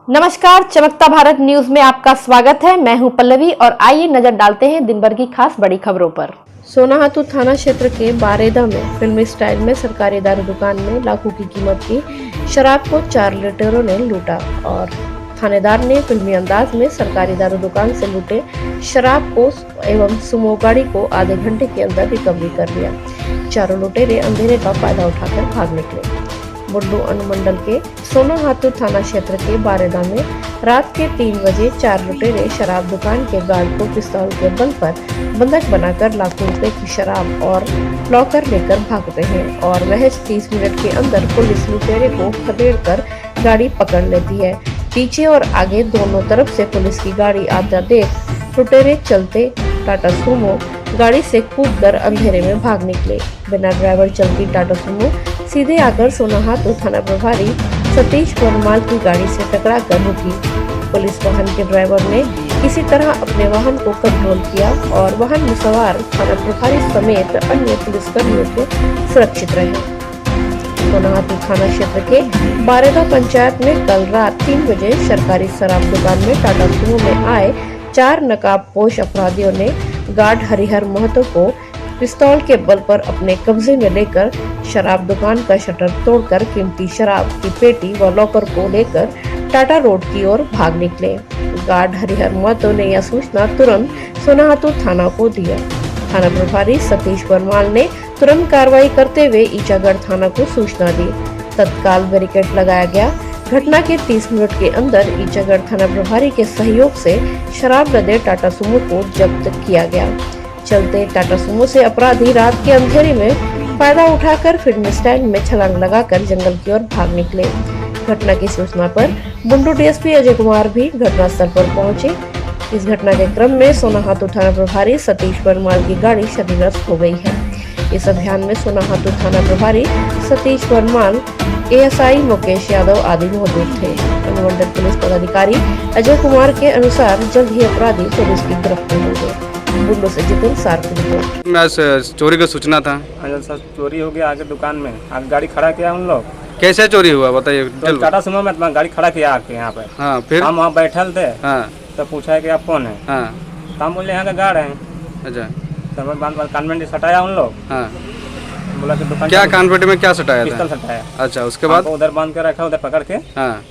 नमस्कार, चमकता भारत न्यूज में आपका स्वागत है। मैं हूं पल्लवी और आइए नजर डालते हैं दिन भर की खास बड़ी खबरों पर। सोनाहातू थाना क्षेत्र के बारेदा में फिल्मी स्टाइल में सरकारी दारू दुकान में लाखों की कीमत की शराब को 4 लुटेरों ने लूटा और थानेदार ने फिल्मी अंदाज में सरकारी दारू दुकान से लूटे शराब को एवं सुमो गाड़ी को आधे घंटे के अंदर रिकवरी कर लिया। चारों लुटेरे अंधेरे का फायदा उठाकर भाग निकले। बुंडू अनुमंडल के सोनाहातू थाना क्षेत्र के बारेदा में रात के 3 बजे 4 लुटेरे शराब दुकान के गार्ड को पिस्तौल के बल पर बंधक बनाकर लाखों रुपए की शराब और लॉकर लेकर भागते हैं और महज 30 मिनट के अंदर पुलिस लुटेरे को खदेड़कर गाड़ी पकड़ लेती है। पीछे और आगे दोनों तरफ से पुलिस की गाड़ी आता देख लुटेरे चलते टाटा सुमो गाड़ी से कूदकर अंधेरे में भाग निकले। बिना ड्राइवर चलती टाटा सुमो सीधे आकर सोनाहातू थाना प्रभारी सतीश वर्माल की गाड़ी से टकरा कर रुकी। पुलिस वाहन के ड्राइवर ने किसी तरह अपने वाहन को कंट्रोल किया और वाहन में सवार थाना प्रभारी समेत अन्य पुलिसकर्मियों को सुरक्षित रहे। सोनाहातू थाना क्षेत्र के बारेदा पंचायत में कल रात 3 बजे सरकारी शराब दुकान में टाटा सुमो में आए 4 नकाबपोश अपराधियों ने गार्ड हरिहर महतो को पिस्तौल के बल पर अपने कब्जे में लेकर शराब दुकान का शटर तोड़कर कीमती शराब की पेटी व लॉकर को लेकर टाटा रोड की ओर भाग निकले। गार्ड हरिहर महतो ने यह सूचना तुरंत सोनाहातू थाना को दिया। थाना प्रभारी सतीश वर्माल ने तुरंत कार्रवाई करते हुए ईचागढ़ थाना को सूचना दी। तत्काल बैरिकेड लगाया गया। घटना के 30 मिनट के अंदर ईचागढ़ थाना प्रभारी के सहयोग से शराब लदे टाटा सुमो को जब्त किया गया। चलते टाटा सुमो से अपराधी रात के अंधेरे में फायदा उठाकर फिल्मी स्टाइल में छलांग लगाकर जंगल की ओर भाग निकले। घटना की सूचना पर बुंडू डीएसपी अजय कुमार भी घटनास्थल पर पहुंचे। इस घटना के क्रम में सोनाहातू थाना प्रभारी सतीश वर्माल की गाड़ी क्षतिग्रस्त हो गई है। इस अभियान में सोनाहातू थाना प्रभारी सतीश वर्माल, एएसआई मुकेश यादव आदि मौजूद थे। अनुमंडल पुलिस पदाधिकारी अजय कुमार के अनुसार जल्द ही अपराधी पुलिस की गिरफ्त में होंगे। बुंडू से जितिन सार की रिपोर्ट। मैं चोरी का सूचना था। अच्छा सर, चोरी हो गया आगे दुकान में, आगे गाड़ी खड़ा किया उन लोग। कैसे चोरी हुआ बताइए। तो टाटा सुमो में अपना गाड़ी खड़ा किया आके यहाँ पे। हाँ, फिर हम वहाँ बैठल थे। हाँ, तो पूछा कि आप कौन है। हाँ, तो हम बोले यहाँ का गार्ड है। अच्छा, तो हमें कानवेंट सटाया उन लोग। हाँ, बोला कि दुकान क्या कानपेट में क्या सटाया पिस्तौल था? सटाया। अच्छा, उसके बाद उधर बांध के रखा, उधर पकड़ के। हाँ,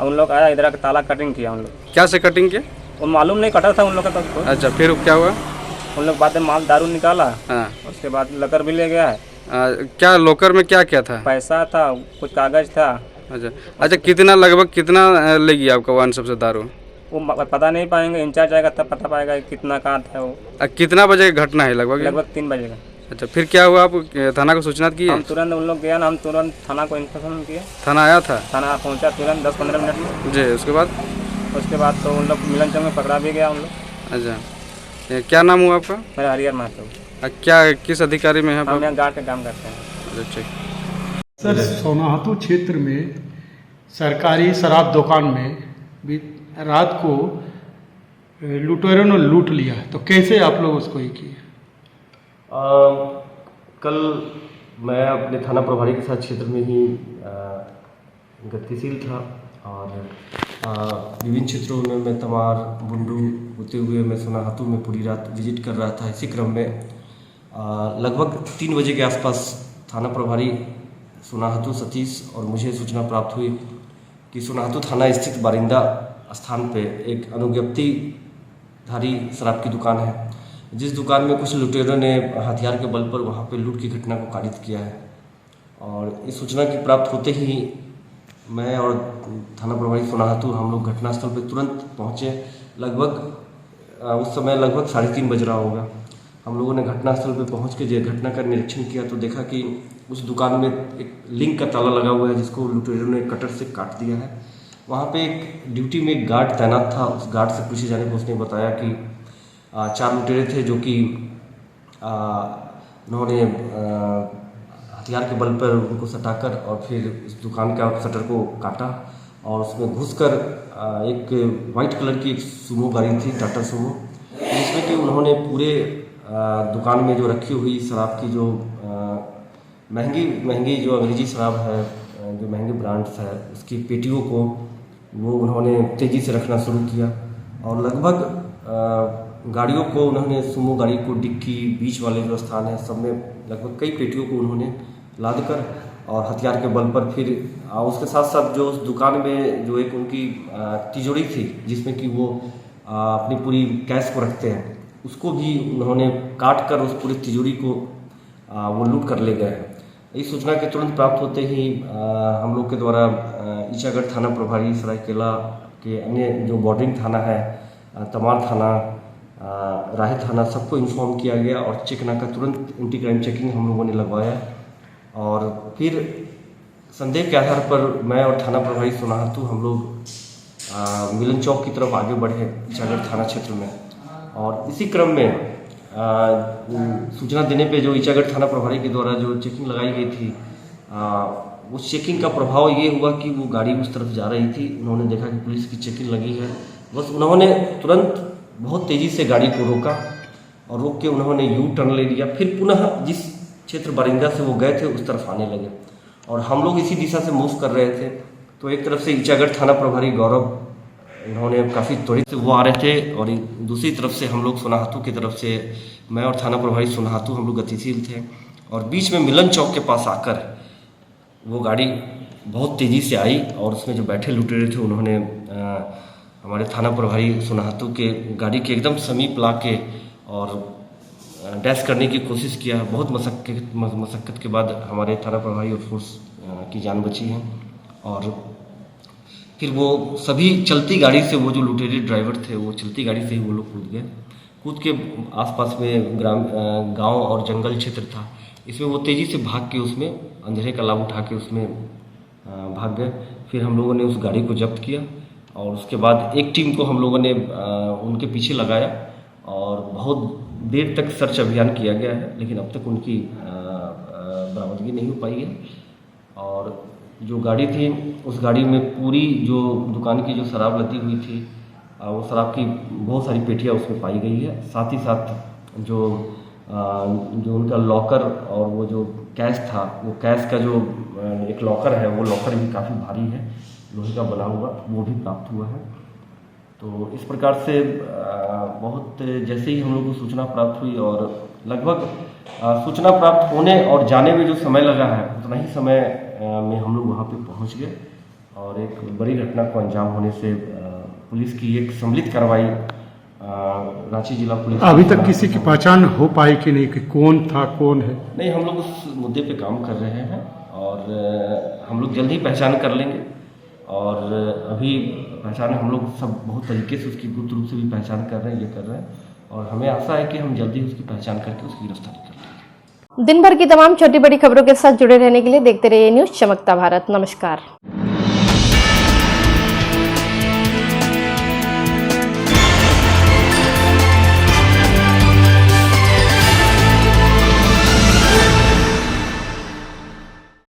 और उन लोग आया, इधर आके ताला कटिंग किया उन लोग। क्या से कटिंग किया? वो मालूम नहीं कटा था उन लोग का। तो अच्छा, फिर क्या हुआ? उन लोग बाद में माल दारू निकाला। हाँ, उसके बाद लकर भी ले गया है। क्या लॉकर में क्या क्या था? पैसा था, कुछ कागज था। अच्छा, अच्छा, कितना लगभग कितना लेगी आपका वाहन सबसे दारू? वो पता नहीं पाएंगे, इंचार्ज आएगा तब पता पाएगा कितना का था वो। कितना बजे घटना है लगभग? लगभग 3 बजे का। अच्छा, फिर क्या हुआ? आप थाना को सूचना की? हम तुरंत उन लोग गया ना, हम तुरंत थाना को इन्फॉर्मेशन किए। थाना आया था? थाना पहुंचा तुरंत 10-15 मिनट में जी। उसके बाद तो उन लोग मिलन चौक में पकड़ा भी गया उन लोग। अच्छा, क्या नाम हुआ आपका? मेरा हरिहर महतो। क्या किस अधिकारी में है? हम यहाँ गार्ड का काम करते हैं। अच्छा, सर, सोनाहातू क्षेत्र में सरकारी शराब दुकान में भी रात को लुटेरों ने लूट लिया, तो कैसे आप लोग उसको ये किए? कल मैं अपने थाना प्रभारी के साथ क्षेत्र में ही गतिशील था और विभिन्न क्षेत्रों में मैं तमार बुंडू होते हुए मैं सोनाहातू में पूरी रात विजिट कर रहा था। इसी क्रम में लगभग 3 बजे के आसपास थाना प्रभारी सोनाहातू सतीश और मुझे सूचना प्राप्त हुई कि सोनाहातू थाना स्थित बारिंदा स्थान पे एक अनुज्ञप्तिधारी शराब की दुकान है, जिस दुकान में कुछ लुटेरों ने हथियार के बल पर वहाँ पे लूट की घटना को कारित किया है। और इस सूचना की प्राप्त होते ही मैं और थाना प्रभारी सोनाहातू हम लोग घटनास्थल पर तुरंत पहुँचे। लगभग उस समय लगभग 3:30 बज रहा होगा। हम लोगों ने घटनास्थल पर पहुँच के जो घटना का निरीक्षण किया तो देखा कि उस दुकान में एक लिंक का ताला लगा हुआ है, जिसको लुटेरों ने कटर से काट दिया है। वहाँ पे एक ड्यूटी में एक गार्ड तैनात था। उस गार्ड से पूछे जाने पर उसने बताया कि 4 लुटेरे थे जो कि उन्होंने हथियार के बल पर उनको सटाकर और फिर उस दुकान का शटर को काटा और उसमें घुसकर एक वाइट कलर की एक सुमो गाड़ी थी, टाटा सुमो, जिसमें कि उन्होंने पूरे दुकान में जो रखी हुई शराब की जो महंगी जो अंग्रेजी शराब है, जो महंगे ब्रांड्स है, उसकी पेटियों को वो उन्होंने तेज़ी से रखना शुरू किया और लगभग गाड़ियों को उन्होंने सुमो गाड़ी को डिक्की बीच वाले जो स्थान है सब में लगभग कई पेटियों को उन्होंने लाद कर और हथियार के बल पर फिर उसके साथ साथ जो उस दुकान में जो एक उनकी तिजोरी थी जिसमें कि वो अपनी पूरी कैश को रखते हैं उसको भी उन्होंने काट कर उस पूरी तिजोरी को वो लूट कर ले गए हैं। इस सूचना के तुरंत प्राप्त होते ही हम लोग के द्वारा ईचागढ़ थाना प्रभारी सरायकेला के अन्य जो बॉर्डरिंग थाना है तमार थाना राही थाना सबको इन्फॉर्म किया गया और चेक नाका तुरंत एंटी क्राइम चेकिंग हम लोगों ने लगवाया और फिर संदेह के आधार पर मैं और थाना प्रभारी सोनाहातू हम लोग मिलन चौक की तरफ आगे बढ़े ईचागढ़ थाना क्षेत्र में और इसी क्रम में सूचना देने पे जो ईचागढ़ थाना प्रभारी के द्वारा जो चेकिंग लगाई गई थी उस चेकिंग का प्रभाव ये हुआ कि वो गाड़ी उस तरफ जा रही थी। उन्होंने देखा कि पुलिस की चेकिंग लगी है, बस उन्होंने तुरंत बहुत तेज़ी से गाड़ी को रोका और रोक के उन्होंने यू टर्न ले लिया। फिर पुनः जिस क्षेत्र बारिंदा से वो गए थे उस तरफ आने लगे और हम लोग इसी दिशा से मूव कर रहे थे। तो एक तरफ से ईचागढ़ थाना प्रभारी गौरव उन्होंने काफ़ी त्वरित से वो आ रहे थे और दूसरी तरफ से हम लोग सोनाहातू की तरफ से मैं और थाना प्रभारी सोनाहातू हम लोग गतिशील थे और बीच में मिलन चौक के पास आकर वो गाड़ी बहुत तेज़ी से आई और उसमें जो बैठे लुटेरे थे उन्होंने हमारे थाना प्रभारी सोनाहातू के गाड़ी के एकदम समीप ला के और डैश करने की कोशिश किया। बहुत मशक्क़त के बाद हमारे थाना प्रभारी और फोर्स की जान बची है और फिर वो सभी चलती गाड़ी से वो जो लुटेरे ड्राइवर थे वो चलती गाड़ी से ही वो लोग कूद गए। कूद के आसपास में गांव और जंगल क्षेत्र था, इसमें वो तेज़ी से भाग के उसमें अंधेरे का लाभ उठा के उसमें भाग गए। फिर हम लोगों ने उस गाड़ी को जब्त किया और उसके बाद एक टीम को हम लोगों ने उनके पीछे लगाया और बहुत देर तक सर्च अभियान किया गया है, लेकिन अब तक उनकी बरामदगी नहीं हो पाई है। और जो गाड़ी थी उस गाड़ी में पूरी जो दुकान की जो शराब लदी हुई थी वो शराब की बहुत सारी पेटियाँ उसमें पाई गई है। साथ ही साथ जो उनका लॉकर और वो जो कैश था वो कैश का जो एक लॉकर है वो लॉकर भी काफ़ी भारी है, लोहे का बना हुआ, वो भी प्राप्त हुआ है। तो इस प्रकार से बहुत जैसे ही हम लोग को सूचना प्राप्त हुई और लगभग सूचना प्राप्त होने और जाने में जो समय लगा है उतना ही समय में हम लोग वहाँ पे पहुँच गए और एक बड़ी घटना को अंजाम होने से पुलिस की एक सम्मिलित कार्रवाई रांची जिला पुलिस अभी तक किसी की पहचान हो पाई कि नहीं कि कौन था कौन है? नहीं, हम लोग उस मुद्दे पे काम कर रहे हैं और हम लोग जल्द ही पहचान कर लेंगे और अभी पहचान हम लोग सब बहुत तरीके से उसकी गुप्त रूप से भी पहचान कर रहे हैं, ये कर रहे हैं और हमें आशा है कि हम जल्दी उसकी पहचान करके उसकी गिरफ्तारी कर लेंगे। दिन भर की तमाम छोटी बड़ी खबरों के साथ जुड़े रहने के लिए देखते रहिए न्यूज़ चमकता भारत। नमस्कार।